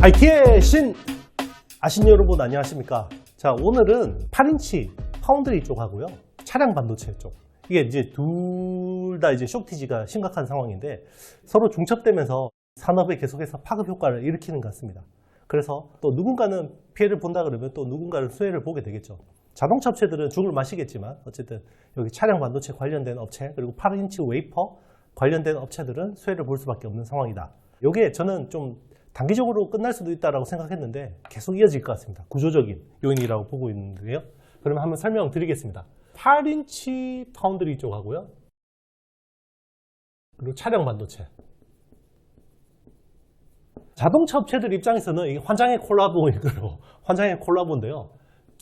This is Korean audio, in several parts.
IT의 신! 아신 여러분 안녕하십니까? 자, 오늘은 8인치 파운드리 쪽하고요. 차량 반도체 쪽. 이게 이제 둘 다 이제 쇼티지가 심각한 상황인데 서로 중첩되면서 산업에 계속해서 파급 효과를 일으키는 것 같습니다. 그래서 또 누군가는 피해를 본다 그러면 또 누군가는 수혜를 보게 되겠죠. 자동차 업체들은 죽을 마시겠지만 어쨌든 여기 차량 반도체 관련된 업체 그리고 8인치 웨이퍼 관련된 업체들은 수혜를 볼 수밖에 없는 상황이다. 이게 저는 좀 단기적으로 끝날 수도 있다고 생각했는데 계속 이어질 것 같습니다. 구조적인 요인이라고 보고 있는데요. 그러면 한번 설명드리겠습니다. 8인치 파운드리 쪽하고요. 그리고 차량 반도체. 자동차 업체들 입장에서는 이게 환장의 콜라보인 거예요. 환장의 콜라보인데요.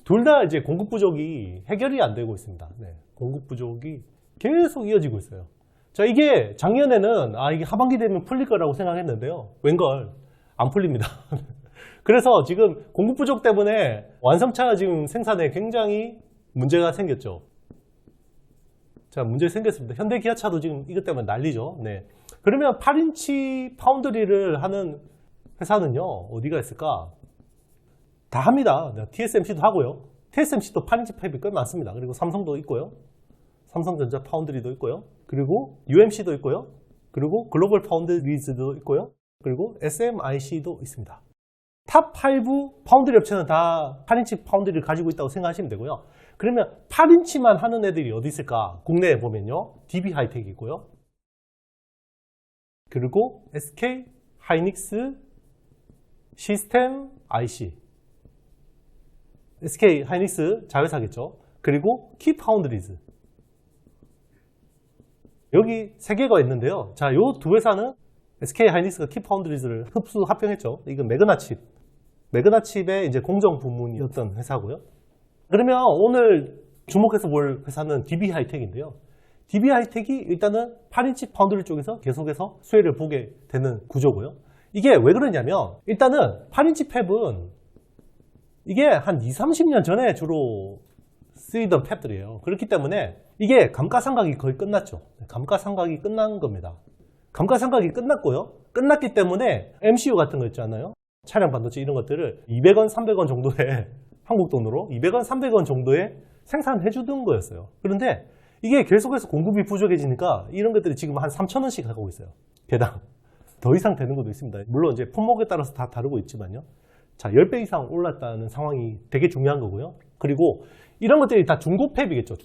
둘 다 이제 공급 부족이 해결이 안 되고 있습니다. 네, 공급 부족이 계속 이어지고 있어요. 자, 이게 작년에는 이게 하반기 되면 풀릴 거라고 생각했는데요. 웬걸 안 풀립니다. 그래서 지금 공급 부족 때문에 완성차 지금 생산에 굉장히 문제가 생겼죠. 자, 문제 생겼습니다. 현대 기아차도 지금 이것 때문에 난리죠. 네. 그러면 8인치 파운드리를 하는 회사는요, 어디가 있을까? 다 합니다. TSMC도 하고요. TSMC도 8인치 팹이 꽤 많습니다. 그리고 삼성도 있고요. 삼성전자 파운드리도 있고요. 그리고 UMC도 있고요. 그리고 글로벌 파운드리즈도 있고요. 그리고 SMIC도 있습니다. 탑 5 파운드리 업체는 다 8인치 파운드리를 가지고 있다고 생각하시면 되고요. 그러면 8인치만 하는 애들이 어디 있을까? 국내에 보면요. DB 하이텍이 있고요. 그리고 SK 하이닉스 시스템 IC. SK 하이닉스 자회사겠죠. 그리고 키 파운드리즈. 여기 세 개가 있는데요. 자, 요 두 회사는 SK 하이닉스가 키 파운드리즈를 흡수 합병했죠. 이건 매그나칩. 매그나칩의 이제 공정 부문이었던 회사고요. 그러면 오늘 주목해서 볼 회사는 DB 하이텍인데요. DB 하이텍이 일단은 8인치 파운드리 쪽에서 계속해서 수혜를 보게 되는 구조고요. 이게 왜 그러냐면 일단은 8인치 팹은 이게 한 20, 30년 전에 주로 쓰이던 팹들이에요. 그렇기 때문에 이게 감가상각이 거의 끝났죠. 감가상각이 끝난 겁니다. 감가상각이 끝났고요. 끝났기 때문에 MCU 같은 거 있잖아요. 차량 반도체 이런 것들을 200원, 300원 정도에 한국 돈으로 200원, 300원 정도에 생산해 주던 거였어요. 그런데 이게 계속해서 공급이 부족해지니까 이런 것들이 지금 한 3,000원씩 하고 있어요. 개당. 더 이상 되는 것도 있습니다. 물론 이제 품목에 따라서 다 다르고 있지만요. 자, 10배 이상 올랐다는 상황이 되게 중요한 거고요. 그리고 이런 것들이 다 중고 팹이겠죠.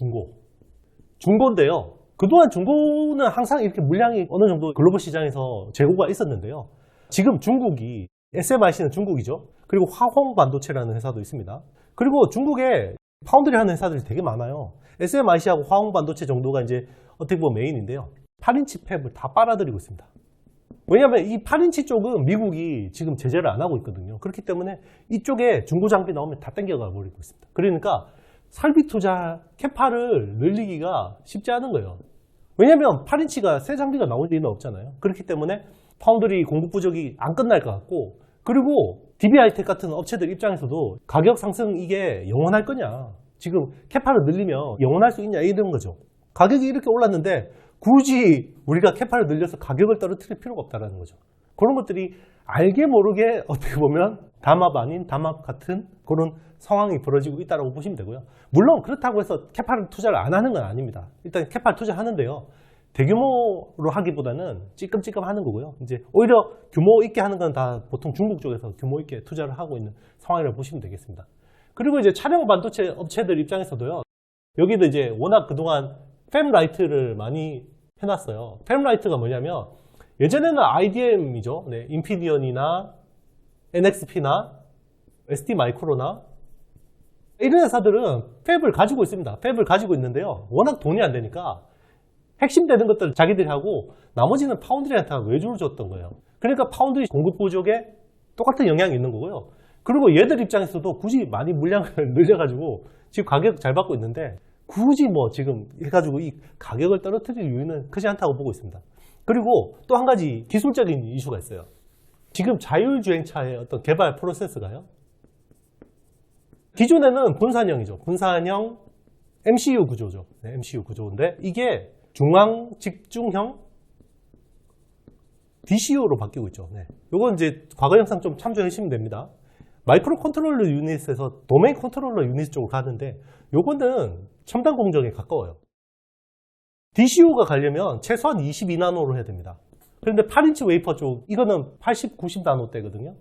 중고인데요. 그동안 중고는 항상 이렇게 물량이 어느 정도 글로벌 시장에서 재고가 있었는데요. 지금 중국이 SMIC는 중국이죠. 그리고 화홍 반도체라는 회사도 있습니다. 그리고 중국에 파운드리 하는 회사들이 되게 많아요. SMIC하고 화홍 반도체 정도가 이제 어떻게 보면 메인인데요. 8인치 팹을 다 빨아들이고 있습니다. 왜냐하면 이 8인치 쪽은 미국이 지금 제재를 안 하고 있거든요. 그렇기 때문에 이쪽에 중고 장비 나오면 다 땡겨가 버리고 있습니다. 그러니까 설비 투자 캐파를 늘리기가 쉽지 않은 거예요. 왜냐하면 8인치가 새 장비가 나올 리는 없잖아요. 그렇기 때문에 파운드리 공급 부족이 안 끝날 것 같고, 그리고 DB 하이텍 같은 업체들 입장에서도 가격 상승 이게 영원할 거냐, 지금 캐파를 늘리면 영원할 수 있냐 이런 거죠. 가격이 이렇게 올랐는데 굳이 우리가 캐파를 늘려서 가격을 떨어뜨릴 필요가 없다는 거죠. 그런 것들이 알게 모르게 어떻게 보면 담합 아닌 담합 같은 그런 상황이 벌어지고 있다고 보시면 되고요. 물론 그렇다고 해서 캐파를 투자를 안 하는 건 아닙니다. 일단 캐파를 투자하는데요. 대규모로 하기보다는 찌끔찌끔 하는 거고요. 이제 오히려 규모 있게 하는 건 다 보통 중국 쪽에서 규모 있게 투자를 하고 있는 상황이라고 보시면 되겠습니다. 그리고 이제 차량 반도체 업체들 입장에서도요. 여기도 이제 워낙 그동안 팹라이트를 많이 해놨어요. 팹라이트가 뭐냐면 예전에는 IDM이죠. 네, 인피니언이나 NXP나 ST 마이크로나 이런 회사들은 팹을 가지고 있습니다. 팹을 가지고 있는데요. 워낙 돈이 안 되니까 핵심 되는 것들을 자기들이 하고 나머지는 파운드리한테 외주를 줬던 거예요. 그러니까 파운드리 공급 부족에 똑같은 영향이 있는 거고요. 그리고 얘들 입장에서도 굳이 많이 물량을 늘려가지고 지금 가격 잘 받고 있는데 굳이 뭐 지금 해가지고 이 가격을 떨어뜨릴 이유는 크지 않다고 보고 있습니다. 그리고 또 한 가지 기술적인 이슈가 있어요. 지금 자율주행차의 어떤 개발 프로세스가요. 기존에는 분산형이죠. 분산형 MCU 구조죠. 네, MCU 구조인데 이게 중앙 집중형 DCO로 바뀌고 있죠. 네. 요건 이제 과거 영상 좀 참조해 주시면 됩니다. 마이크로 컨트롤러 유닛에서 도메인 컨트롤러 유닛 쪽으로 가는데 요거는 첨단 공정에 가까워요. DCO가 가려면 최소한 22나노로 해야 됩니다. 그런데 8인치 웨이퍼 쪽 이거는 80, 90나노대거든요.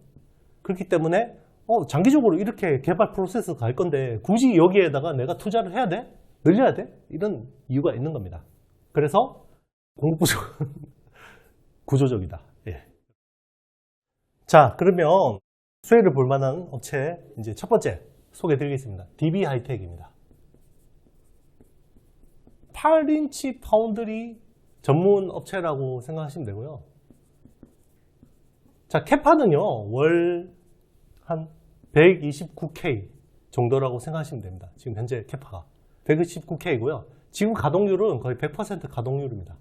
그렇기 때문에 장기적으로 이렇게 개발 프로세스 갈 건데 굳이 여기에다가 내가 투자를 해야 돼? 늘려야 돼? 이런 이유가 있는 겁니다. 그래서 공급 부족은 구조적이다. 예. 자, 그러면 수혜를 볼 만한 업체 이제 첫 번째 소개해 드리겠습니다. DB 하이텍입니다. 8인치 파운드리 전문 업체라고 생각하시면 되고요. 자, 캐파는요, 월 한 129K 정도라고 생각하시면 됩니다. 지금 현재 캐파가 129K고요. 지금 가동률은 거의 100% 가동률입니다.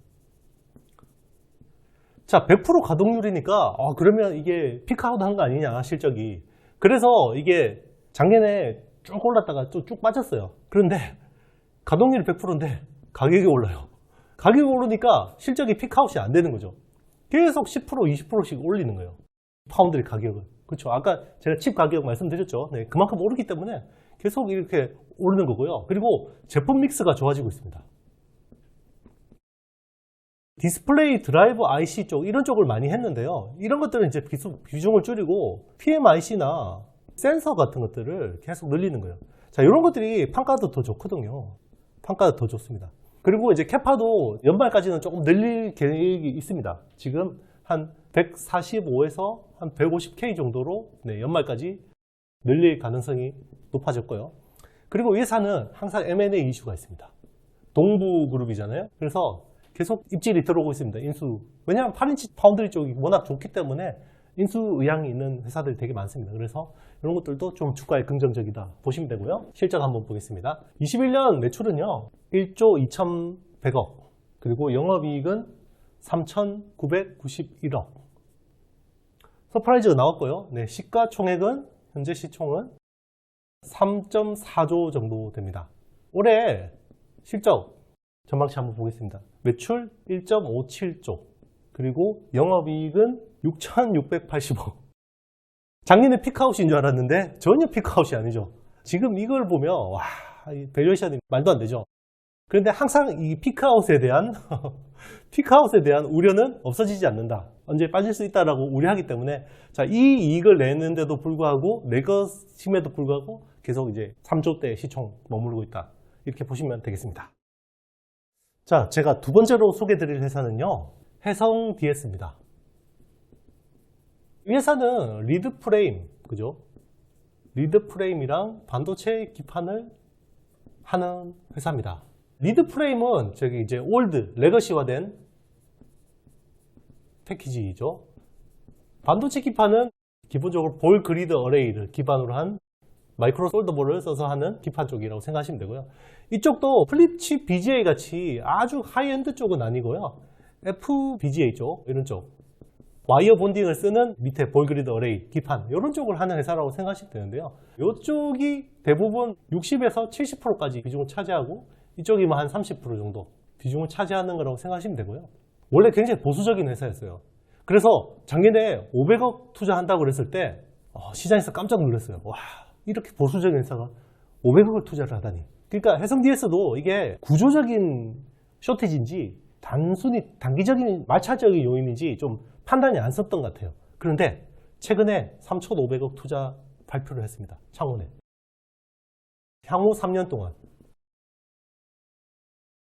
자, 100% 가동률이니까 그러면 이게 피크아웃 한 거 아니냐, 실적이. 그래서 이게 작년에 쭉 올랐다가 또 쭉 빠졌어요. 그런데 가동률이 100%인데 가격이 올라요. 가격이 오르니까 실적이 피크아웃이 안 되는 거죠. 계속 10%, 20%씩 올리는 거예요. 파운드리 가격은. 그렇죠. 아까 제가 칩 가격 말씀드렸죠. 네, 그만큼 오르기 때문에 계속 이렇게 오르는 거고요. 그리고 제품 믹스가 좋아지고 있습니다. 디스플레이 드라이버 IC 쪽 이런 쪽을 많이 했는데요. 이런 것들은 이제 비중을 줄이고 PMIC나 센서 같은 것들을 계속 늘리는 거예요. 자, 이런 것들이 판가도 더 좋거든요. 판가도 더 좋습니다. 그리고 이제 캐파도 연말까지는 조금 늘릴 계획이 있습니다. 지금 한 145에서 한 150K 정도로 연말까지 늘릴 가능성이 높아졌고요. 그리고 이 회사는 항상 M&A 이슈가 있습니다. 동부그룹이잖아요. 그래서 계속 입질이 들어오고 있습니다. 인수. 왜냐하면 8인치 파운드리 쪽이 워낙 좋기 때문에 인수 의향이 있는 회사들이 되게 많습니다. 그래서 이런 것들도 좀 주가에 긍정적이다 보시면 되고요. 실적 한번 보겠습니다. 21년 매출은요 1조 2,100억, 그리고 영업이익은 3,991억. 서프라이즈가 나왔고요. 네, 시가총액은 현재 시총은 3.4조 정도 됩니다. 올해 실적 전망치 한번 보겠습니다. 매출 1.57조, 그리고 영업이익은 6,680억. 작년에 피크아웃인 줄 알았는데 전혀 피크아웃이 아니죠. 지금 이걸 보면 와, 이 밸류에이션이 말도 안 되죠. 그런데 항상 이 피크아웃에 대한 우려는 없어지지 않는다. 언제 빠질 수 있다라고 우려하기 때문에, 자, 이 이익을 내는데도 불구하고, 내 것임에도 불구하고 계속 이제 3조대 시총 머무르고 있다. 이렇게 보시면 되겠습니다. 자, 제가 두 번째로 소개드릴 회사는요, 해성 DS입니다. 이 회사는 리드 프레임, 그죠? 리드 프레임이랑 반도체 기판을 하는 회사입니다. 리드 프레임은 저기 이제 올드, 레거시화된 패키지이죠. 반도체 기판은 기본적으로 볼 그리드 어레이를 기반으로 한 마이크로 솔더볼을 써서 하는 기판 쪽이라고 생각하시면 되고요. 이쪽도 플립칩 BGA 같이 아주 하이엔드 쪽은 아니고요. FBGA 쪽, 이런 쪽. 와이어 본딩을 쓰는 밑에 볼 그리드 어레이, 기판, 이런 쪽을 하는 회사라고 생각하시면 되는데요. 이쪽이 대부분 60에서 70%까지 비중을 차지하고, 이쪽이 한 30% 정도 비중을 차지하는 거라고 생각하시면 되고요. 원래 굉장히 보수적인 회사였어요. 그래서 작년에 500억 투자한다고 그랬을 때 시장에서 깜짝 놀랐어요. 와, 이렇게 보수적인 회사가 500억을 투자를 하다니. 그러니까 해성 DS도 이게 구조적인 쇼티지인지 단순히 단기적인 말차적인 요인인지 좀 판단이 안 섰던 것 같아요. 그런데 최근에 3,500억 투자 발표를 했습니다. 창원에. 향후 3년 동안.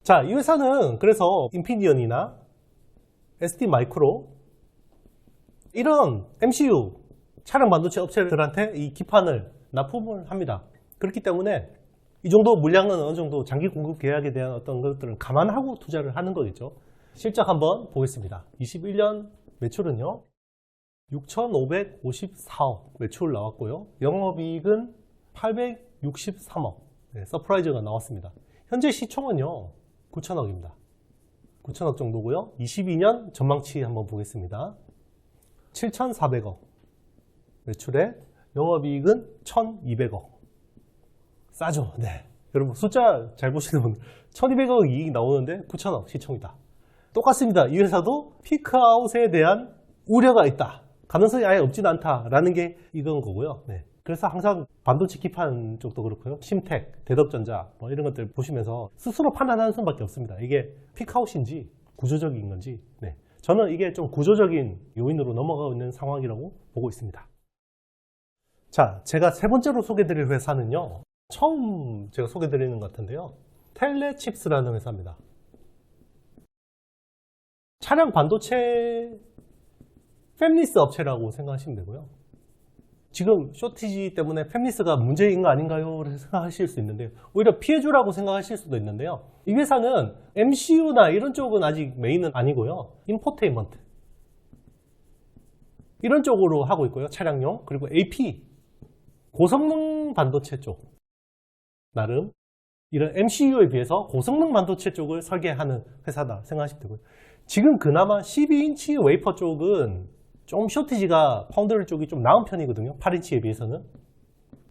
자, 이 회사는 그래서 인피니언이나 SD 마이크로 이런 MCU 차량 반도체 업체들한테 이 기판을 납품을 합니다. 그렇기 때문에 이 정도 물량은 어느 정도 장기 공급 계약에 대한 어떤 것들은 감안하고 투자를 하는 거겠죠. 실적 한번 보겠습니다. 21년 매출은요 6,554억 매출 나왔고요. 영업이익은 863억. 네, 서프라이즈가 나왔습니다. 현재 시총은요 9천억입니다. 9천억 정도고요. 22년 전망치 한번 보겠습니다. 7,400억 매출에 영업이익은 1,200억. 싸죠? 네. 여러분 숫자 잘 보시는 분들 1,200억 이익이 나오는데 9천억 시총이다. 똑같습니다. 이 회사도 피크아웃에 대한 우려가 있다. 가능성이 아예 없지는 않다라는 게 이건 거고요. 네. 그래서 항상 반도체 기판 쪽도 그렇고요. 심텍, 대덕전자 뭐 이런 것들 보시면서 스스로 판단하는 수밖에 없습니다. 이게 픽아웃인지 구조적인 건지. 네. 저는 이게 좀 구조적인 요인으로 넘어가고 있는 상황이라고 보고 있습니다. 자, 제가 세 번째로 소개드릴 회사는요. 처음 제가 소개드리는 것 같은데요. 텔레칩스라는 회사입니다. 차량 반도체 팹리스 업체라고 생각하시면 되고요. 지금 쇼티지 때문에 팹리스가 문제인 거 아닌가요? 생각하실 수 있는데 오히려 피해주라고 생각하실 수도 있는데요. 이 회사는 MCU나 이런 쪽은 아직 메인은 아니고요. 인포테인먼트 이런 쪽으로 하고 있고요. 차량용 그리고 AP 고성능 반도체 쪽 나름 이런 MCU에 비해서 고성능 반도체 쪽을 설계하는 회사다 생각하시면 되고요. 지금 그나마 12인치 웨이퍼 쪽은 좀 쇼티지가 파운드리 쪽이 좀 나은 편이거든요. 8인치에 비해서는.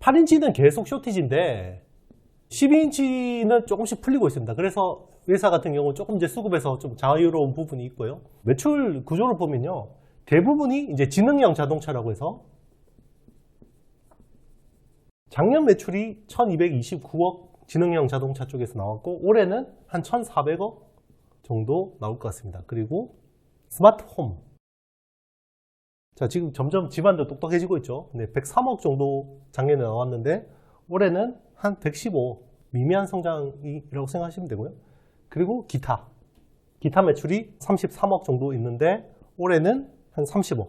8인치는 계속 쇼티지인데 12인치는 조금씩 풀리고 있습니다. 그래서 회사 같은 경우는 조금 이제 수급에서 좀 자유로운 부분이 있고요. 매출 구조를 보면요. 대부분이 이제 지능형 자동차라고 해서 작년 매출이 1229억 지능형 자동차 쪽에서 나왔고 올해는 한 1400억 정도 나올 것 같습니다. 그리고 스마트홈. 자, 지금 점점 집안도 똑똑해지고 있죠. 네, 103억 정도 작년에 나왔는데 올해는 한 115억 미미한 성장이라고 생각하시면 되고요. 그리고 기타 매출이 33억 정도 있는데 올해는 한 30억.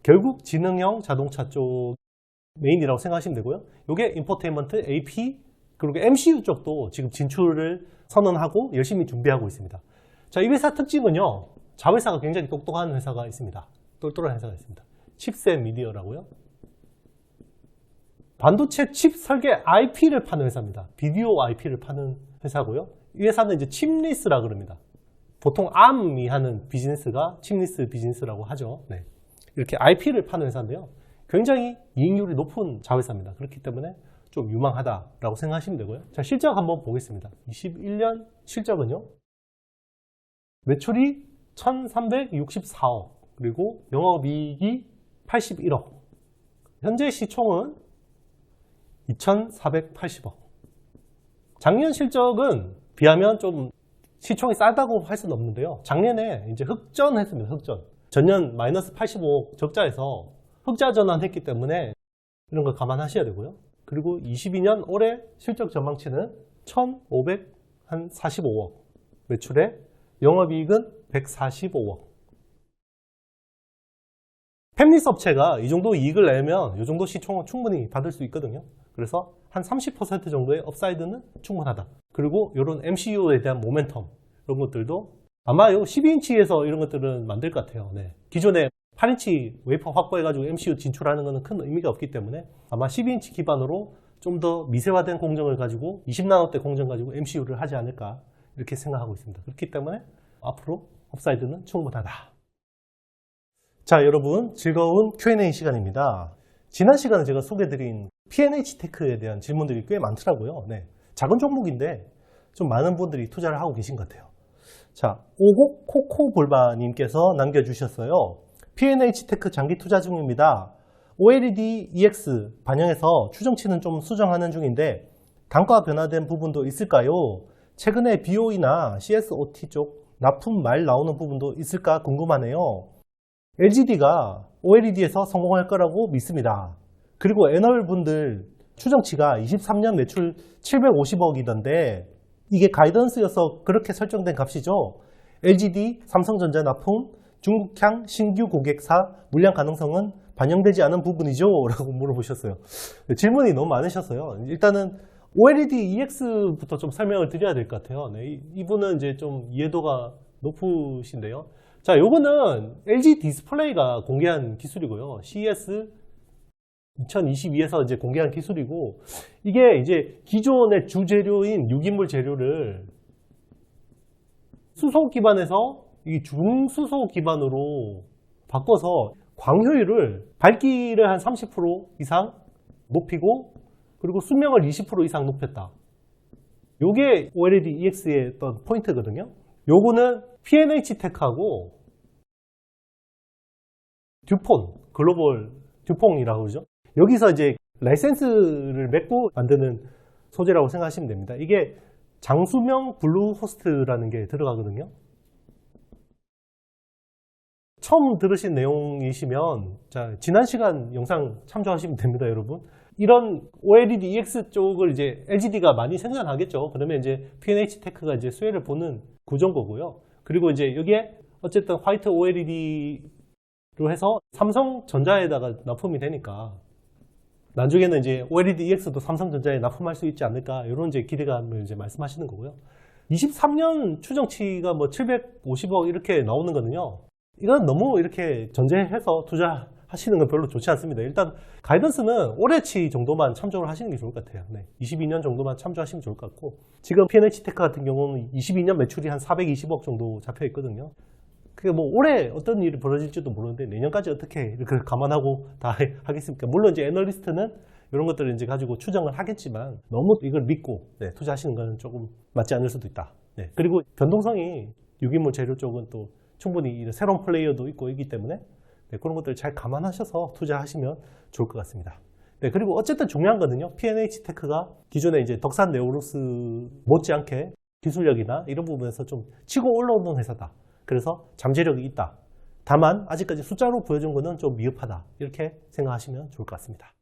결국 지능형 자동차 쪽 메인이라고 생각하시면 되고요. 이게 인포테인먼트, AP 그리고 MCU 쪽도 지금 진출을 선언하고 열심히 준비하고 있습니다. 자, 이 회사 특징은요. 자회사가 굉장히 똑똑한 회사가 있습니다. 똘똘한 회사가 있습니다. 칩셋 미디어라고요. 반도체 칩 설계 IP를 파는 회사입니다. 비디오 IP를 파는 회사고요. 이 회사는 이제 칩리스라 그럽니다. 보통 ARM이 하는 비즈니스가 칩리스 비즈니스라고 하죠. 네. 이렇게 IP를 파는 회사인데요. 굉장히 이익률이 높은 자회사입니다. 그렇기 때문에 좀 유망하다라고 생각하시면 되고요. 자, 실적 한번 보겠습니다. 21년 실적은요. 매출이 1364억 그리고 영업이익이 81억 현재 시총은 2480억 작년 실적은 비하면 좀 시총이 싸다고 할 수는 없는데요. 작년에 이제 흑전했습니다. 흑전. 전년 마이너스 85억 적자에서 흑자 전환했기 때문에 이런 거 감안하셔야 되고요. 그리고 22년 올해 실적 전망치는 1545억 매출에 영업이익은 145억. 팹리스 업체가 이 정도 이익을 내면 이 정도 시총은 충분히 받을 수 있거든요. 그래서 한 30% 정도의 업사이드는 충분하다. 그리고 이런 MCU에 대한 모멘텀 이런 것들도 아마 12인치에서 이런 것들은 만들 것 같아요. 네. 기존에 8인치 웨이퍼 확보해가지고 MCU 진출하는 것은 큰 의미가 없기 때문에 아마 12인치 기반으로 좀 더 미세화된 공정을 가지고 20나노대 공정 가지고 MCU를 하지 않을까 이렇게 생각하고 있습니다. 그렇기 때문에 앞으로 업사이드는 충분하다. 자, 여러분 즐거운 Q&A 시간입니다. 지난 시간에 제가 소개드린 P&H테크에 대한 질문들이 꽤 많더라고요. 네. 작은 종목인데 좀 많은 분들이 투자를 하고 계신 것 같아요. 자, 오곡 코코볼바님께서 남겨주셨어요. P&H테크 장기 투자 중입니다. OLED EX 반영해서 추정치는 좀 수정하는 중인데 단가 변화된 부분도 있을까요? 최근에 BOE나 CSOT 쪽 납품 말 나오는 부분도 있을까 궁금하네요. LGD가 OLED에서 성공할 거라고 믿습니다. 그리고 애널분들 추정치가 23년 매출 750억이던데 이게 가이던스여서 그렇게 설정된 값이죠. LGD, 삼성전자 납품, 중국향 신규 고객사 물량 가능성은 반영되지 않은 부분이죠? 라고 물어보셨어요. 질문이 너무 많으셨어요. 일단은 OLED EX부터 좀 설명을 드려야 될 것 같아요. 네, 이분은 이제 좀 이해도가 높으신데요. 자, 요거는 LG 디스플레이가 공개한 기술이고요. CES 2022에서 이제 공개한 기술이고, 이게 이제 기존의 주재료인 유기물 재료를 수소 기반에서 이 중수소 기반으로 바꿔서 광효율을 밝기를 한 30% 이상 높이고, 그리고 수명을 20% 이상 높였다. 요게 OLED EX의 어떤 포인트거든요. 요거는 P&H테크하고 듀폰, 글로벌 듀퐁이라고 그러죠. 여기서 이제 라이센스를 맺고 만드는 소재라고 생각하시면 됩니다. 이게 장수명 블루호스트라는 게 들어가거든요. 처음 들으신 내용이시면 자, 지난 시간 영상 참조하시면 됩니다, 여러분. 이런 OLED EX 쪽을 이제 LGD가 많이 생산하겠죠. 그러면 이제 P&H 테크가 이제 수혜를 보는 구조인 거고요. 그리고 이제 여기에 어쨌든 화이트 OLED로 해서 삼성전자에다가 납품이 되니까 나중에는 이제 OLED EX도 삼성전자에 납품할 수 있지 않을까 이런 이제 기대감을 이제 말씀하시는 거고요. 23년 추정치가 뭐 750억 이렇게 나오는 거는요. 이건 너무 이렇게 전제해서 투자하시는 건 별로 좋지 않습니다. 일단 가이던스는 올해치 정도만 참조를 하시는 게 좋을 것 같아요. 네, 22년 정도만 참조하시면 좋을 것 같고 지금 P&H 테크 같은 경우는 22년 매출이 한 420억 정도 잡혀 있거든요. 그게 뭐 올해 어떤 일이 벌어질지도 모르는데 내년까지 어떻게 이렇게 감안하고 다 하겠습니까? 물론 이제 애널리스트는 이런 것들을 이제 가지고 추정을 하겠지만 너무 이걸 믿고 투자하시는 건 조금 맞지 않을 수도 있다. 네, 그리고 변동성이 유기물 재료 쪽은 또 충분히 새로운 플레이어도 있고 있기 때문에 그런 것들을 잘 감안하셔서 투자하시면 좋을 것 같습니다. 네, 그리고 어쨌든 중요한 거는요. P&H 테크가 기존에 이제 덕산 네오로스 못지않게 기술력이나 이런 부분에서 좀 치고 올라오는 회사다. 그래서 잠재력이 있다. 다만 아직까지 숫자로 보여준 거는 좀 미흡하다. 이렇게 생각하시면 좋을 것 같습니다.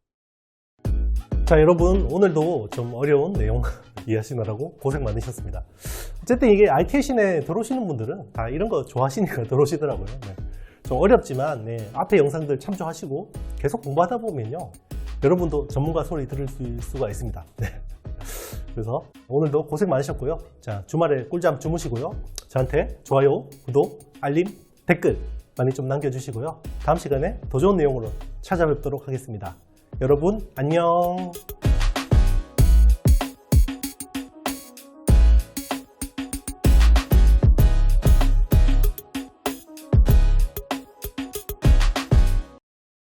자, 여러분 오늘도 좀 어려운 내용 이해하시느라고 고생 많으셨습니다. 어쨌든 이게 IT 신에 들어오시는 분들은 다 이런 거 좋아하시니까 들어오시더라고요. 네. 좀 어렵지만 앞에 영상들 참조하시고 계속 공부하다 보면요. 여러분도 전문가 소리 들을 수가 있습니다. 네. 그래서 오늘도 고생 많으셨고요. 자, 주말에 꿀잠 주무시고요. 저한테 좋아요, 구독, 알림, 댓글 많이 좀 남겨주시고요. 다음 시간에 더 좋은 내용으로 찾아뵙도록 하겠습니다. 여러분 안녕.